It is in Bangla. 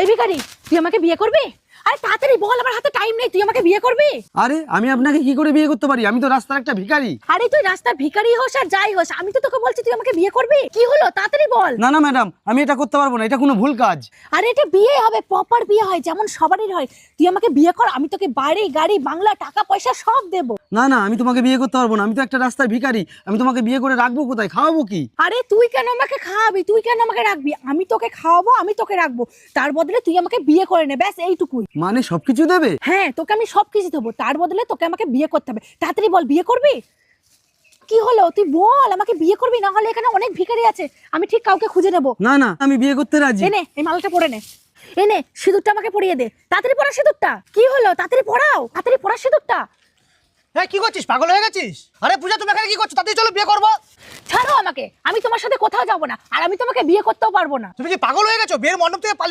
এই ভিখারি, তুই আমাকে বিয়ে করবি? আরে তাড়াতাড়ি বল, আমার হাতে টাইম নেই। তুই আমাকে বিয়ে করবি? আরে আমি আপনাকে কি করে বিয়ে করতে পারি? আমি তো রাস্তার একটা ভিখারি। আরে তুই রাস্তার ভিখারি হোস আর যাই হোস, আমি তো তোকে বলছি তুই আমাকে বিয়ে করবি। কি হলো, তাড়াতাড়ি বল। না না ম্যাডাম, আমি এটা করতে পারবো না, এটা কোনো ভুল কাজ। আরে এটা বিয়ে হবে, প্রপার বিয়ে হয়, যেমন সবারই হয়। তুই আমাকে বিয়ে কর, আমি তোকে বাড়ি গাড়ি বাংলা টাকা পয়সা সব দেবো। না না, আমি তোমাকে বিয়ে করতে পারবো না, আমি তো একটা রাস্তার ভিখারি। আমি তোমাকে বিয়ে করে রাখবো কোথায়, খাওয়াবো কি? আরে তুই কেন আমাকে খাওয়াবি, তুই কেন আমাকে রাখবি? আমি তোকে খাওয়াবো, আমি তোকে রাখবো, তার বদলে তুই আমাকে বিয়ে করে নে, ব্যাস এইটুকুই। মানে সবকিছু দেবে? হ্যাঁ, তোকে আমি সবকিছু দেবো, তার বদলে তোকে আমাকে বিয়ে করতে হবে। তাড়াতাড়ি বল, বিয়ে করবি? কি হলো, তুই বল আমাকে বিয়ে করবি, না হলে এখানে অনেক ভিখারি আছে, আমি ঠিক কাউকে খুঁজে নেবো। না না, আমি বিয়ে করতে রাজি। এনে এই মালাটা পরে নে, এনে সিঁদুরটা আমাকে পরিয়ে দে, তাড়াতাড়ি পরা সিঁদুরটা। কি হলো, তাড়াতাড়ি পরাও, তাড়াতাড়ি পরা সিঁদুরটা। হ্যাঁ, কি করছিস? পাগল হয়ে গেছিস? আরে পূজা, তুমি এখানে কি করছো? তাড়াতাড়ি চলো, বিয়ে করবো। ছাড়ো আমাকে, আমি তোমার সাথে কোথাও যাবো না, আর আমি তোমাকে বিয়ে করতেও পারবো না। তুমি কি পাগল হয়ে গেছো? বিয়ের মণ্ডপ থেকে পালিয়ে